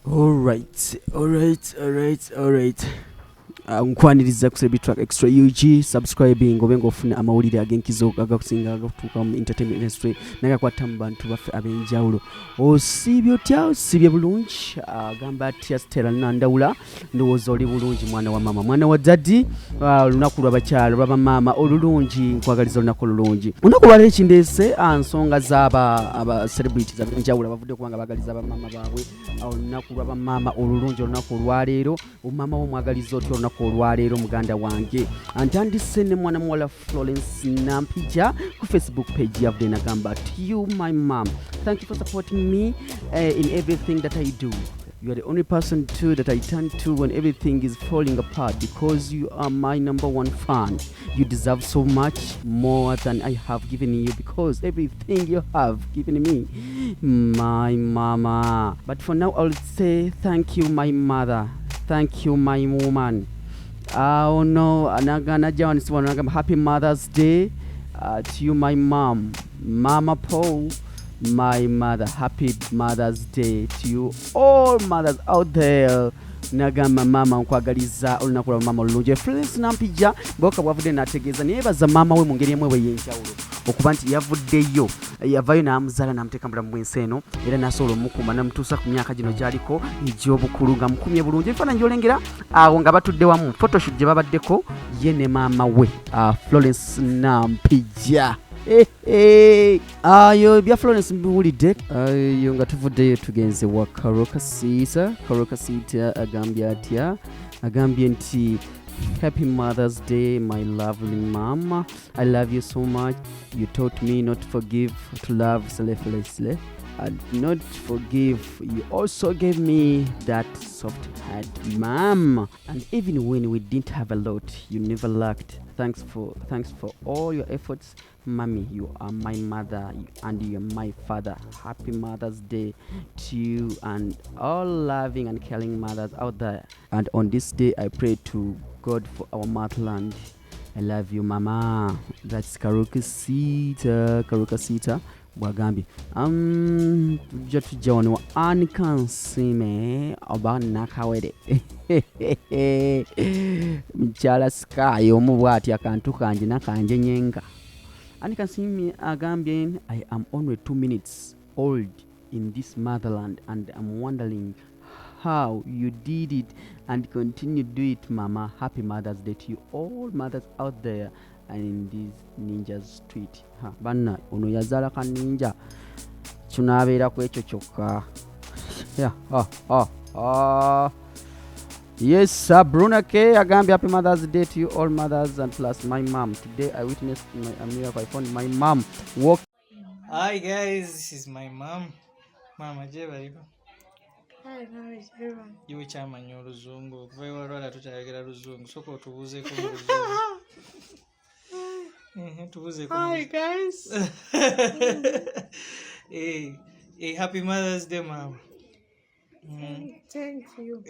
All right. Nkwaniriza kusaba track extra UG subscribing obenga ofuna amawulire agenkizo agakusinga agakutuka mu entertainment industry nagakwata mu bantu baffe abenjawulo osibye bulungi agamba ati Stella Nandawula ndowooza oli bulungi mwana wa mama mwana wa daddy olunaku lw'abakyala lw'aba mama olulungi nkwagaliza olunaku olulungi olunaku lwaleero kindeese nsonga z'aba celebrities abenjawulo abavudde kubanga bagaliza aba mama baabwe olunaku lw'aba mama olulungi olunaku olwaleero omama w'omwagaliza otyo olunaku olwaleero muganda wange antandise ne mwana muwala Florence Nampijja ku Facebook page yavudde nagamba to you my mom, thank you for supporting me in everything that I do. You are the only person too that I turn to when everything is falling apart because you are my number one fan. You deserve so much more than I have given you because everything you have given me, my mama. But for now, I'll say thank you, my mother. Thank you, my woman. Oh no, happy Mother's Day to you, my mom, Mama Paul. My mother, happy Mother's Day to you all mothers out there. Nagamba mama nkwagaliza olunaku lwa mama olulungi. Florence Nampijja boka bwavudde nategeeza neyebaza mama we mu ngeri emu eyenjawulo okuba nti yavuddeyo yavayo n'amuzaala n'amuteeka mu bulamu bw'ensi eno era n'asobola omukuma n'amutuusa ku myaka gino gy'aliko egy'obukulu nga mukumye bulungi. Ebifaananyi gy'olengera awo nga batudde wamu photoshoot gye babaddeko ye ne maama we Florence Nampijja. Ayo bya Florence mbiwulidde ayo nga tuvuddeyo tugenze wa Karoka Sita agambye atya agambye nti happy Mother's Day my lovely mama, I love you so much, you taught me not to forgive, to love selflessly and not forgive. You also gave me that soft heart, mom, and even when we didn't have a lot, you never lacked. Thanks for all your efforts, mommy. You are my mother and you are my father. Happy Mother's Day to you and all loving and caring mothers out there. And on this day, I pray to God for our motherland. I love you, mama. That's Karoka Sita. Bwagambye tujja wano wa Kansime oba nakawere mukyala Sky omu bw'ati akantu kanje nakanje nyenga. Kansime agambye I am only 2 minutes old in this motherland and I'm wondering how you did it and continue to do it, mama. Happy Mother's Day to you all mothers out there and in this ninja's street. Banna ono yazala ka ninja tunabeera ku ekyo kyokka. Yes, Bruna K agambye happy Mother's Day to you all mothers and plus my mom. Today I witnessed a miracle. I found my mom walk. Hi guys, this is my mom. Mama Jeba. Hi guys, everyone. You chamanyi oluzungu okuva ewalwala tutayagala luzungu soka otubuuzeeko mu luzungu. Hi guys. Hey, happy Mother's Day, mom. Thank you.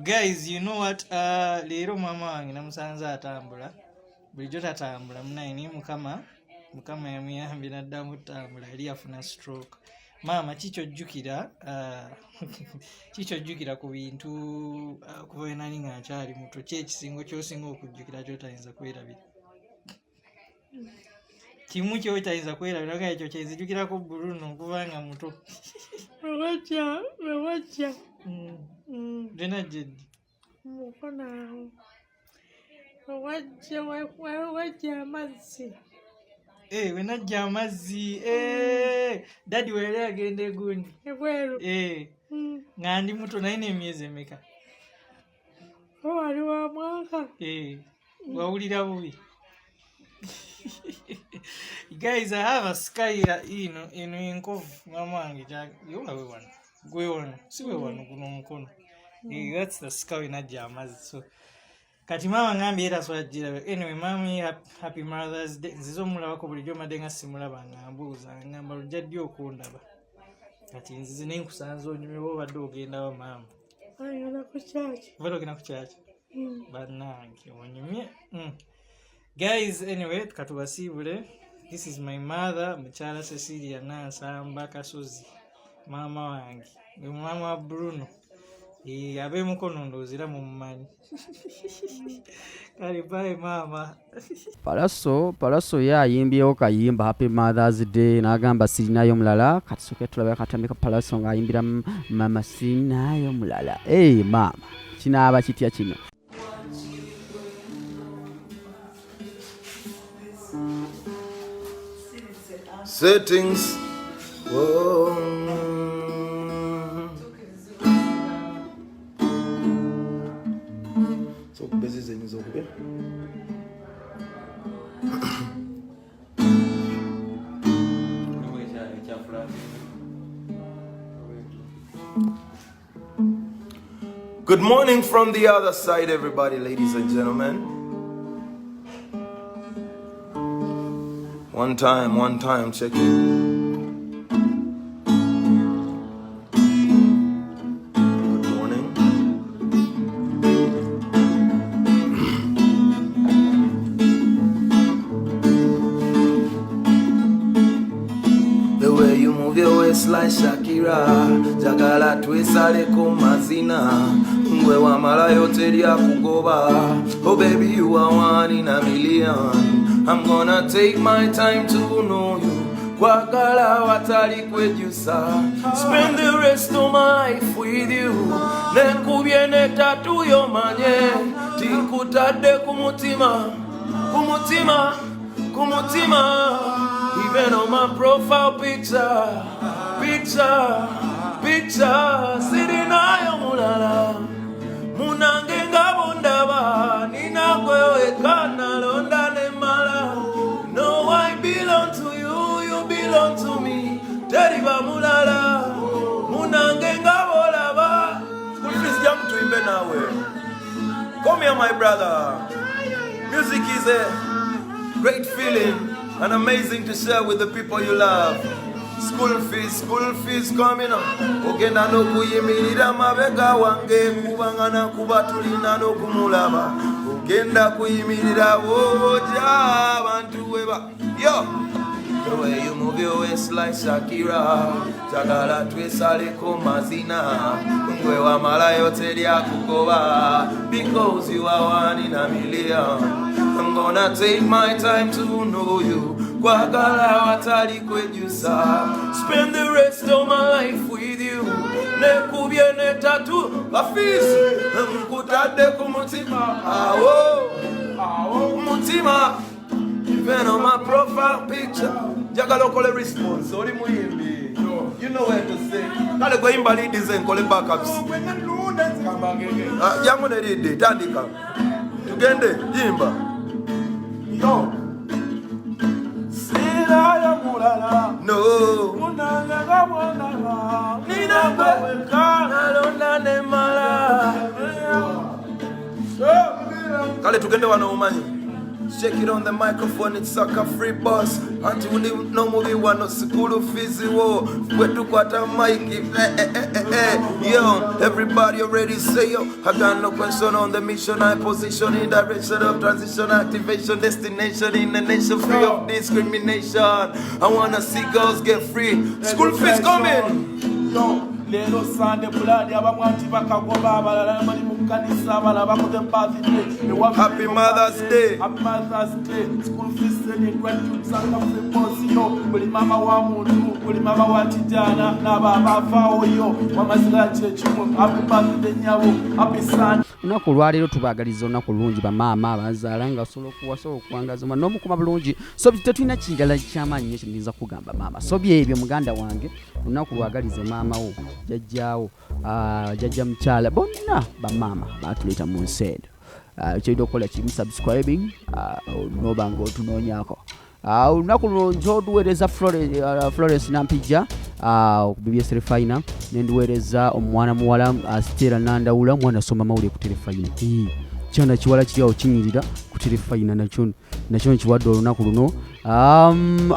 Guys, you know what? Leero mama wange namusanze atambula. Bulijjo tatambula munaini mukama yamuyambye n'addamu kutambula yali yafuna stroke. Mama kikyojjukira ku bintu kuva we nali nga nkyali muto ki ekisingo ky'osinga okujjukira ky'otayinza kwerabira? Kimu ky'otayinza kwerabira nga ekyo kyenzijjukirako Bruno okuva nga muto. Wewajja. Jena jeddi. Mukonawo. Wewajja amazzi. We najja amazzi. Daddy we yali agenda egundi. Ebweru. Nga ndi muto naye n'emyezi emeka? Wali wa mwaka. Wawulira bubi. Guys, I have a sky ino enkovu mama wange yowawe wano gwe wano si we wano guno omukono. That's the sky najja amazzi. So kati mama ngambye era swajjira. Anyway, mami, happy Mother's Day. Nzizo mulabako bulijjo madde nga simulaba ngambuuza ngamba lujja ddi okundaba. Kati nzize naye nkusanze onyumirwa obadde ogenda wa mama. Agenda ku church. Obadde ogenda ku church? Bannange onyumye. Guys, anyway, katubasiibule. This is my mother, Mukyala Cecilia Nansamba Kasozi. maama wange maama Bruno abe mukono ndozira mu mmanyi kale bye maama. Palaso ye ayimbyewo kayimba Happy Mother's Day n'agamba sirinayo mulala kati soke tulabye akatambika Palaso ng'ayimbira mama sirinayo mulala. Maama kinaaba kitya kino? Settings. Whoa. So busy things over there. Good morning from the other side, everybody, ladies and gentlemen. One time, check it. Like Shakira, jagala twisale kumazina, ngwe wa mala yote ya kugoba. Oh baby, you are one in a million. I'm gonna take my time to know you. Kwagala watali kwejusa, spend the rest of my life with you. Nekubiene tatu yo manye, tinkutade kumutima. Even on my profile picture, sirinayo mulala. Munange ngabondaba, nina kwewe kana londa nemala. No, I belong to you, you belong to me. Teriba mulala, munange ngabolaba. Please jump to him nawe. Come here, my brother. Music is a great feeling and amazing to share with the people you love. School fees coming up. Ogenda no kuyimirira mabega wange kubangana kubatulina no kumulaba. Ogenda kuyimirira woja abantu weba. Yo, the way you move your waist like Shakira, jagala twisale kumazina, ngwe wa mala yote ya kugoba. Because you are one in a million. I'm gonna take my time to know you. Kwagala watali kwejusa, spend the rest of my life with you. Nekubiene tatu bafisi, mkutade kumutima. Mutima. Even on my profile picture, jagala kole response. Oli muimbi, you know where to say. Kale kwa imba leaders and kole backups. Yangu neride, tandika. Tugende, jimba. Yo. Sirinayo mulala. No. Munanga gabonala. Nina kwewe kana londa nemala. Kale tugende wano umanyi. Shake it on the microphone, it's sucker free boss. Until we no movie one no school fees wo. Wetu kwata mic. Yo, everybody already say yo. I got no question on the mission. I position in direction of transition, activation, destination in a nation free of discrimination. I wanna see girls get free. School fees coming. Yo. Lero Sunday buladi abamwanti bakagoba abalala bali mu kanisa abalala bakoze birthday. Happy Mother's Day. Happy Mother's Day. School fees ni gratitude sanga for boss yo. Buli mama wa muntu, buli mama wa tijana na baba fao yo. Mama zira chechimu. Happy birthday nyabo. Happy Sunday. Olunaku lwaleero tubagaliza olunaku lulungi bamaama abazaala nga osobola okuwangaza omwana n'omukuma bulungi so tetulina kirala ky'amaanyi nnyo kyemuyinza kugamba maama so byebyo muganda wange olunaku lwagalize maama wo jjajjaawo jjajja mukyala bonna bamaama baatuleeta mu nsi eno kyolina okukola kimu subscribing noba ng'otunoonyako olunaku luno njoduweereza Florence Nampijja okubibya Serefina nenduweereza omwana muwala Stella Nandawula mwana asoma mawulire ku Terefina kyana kiwala kiri awo kinyirira ku Terefina nakyo nkiwadde olunaku luno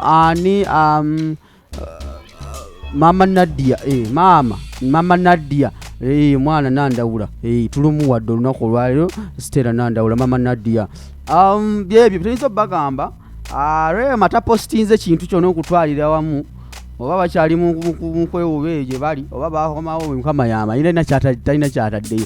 ani Mama Nadia Mama Nadia mwana Nandawula tulumuwadde olunaku olwaleero Stella Nandawula Mama Nadia byebyo tuyinza bagamba Rema tapostinze kintu kyonna okutwalira wamu oba bakyali mu kwewuba gye bali oba bakomawo Mukama y'amanyi talina kyataddeyo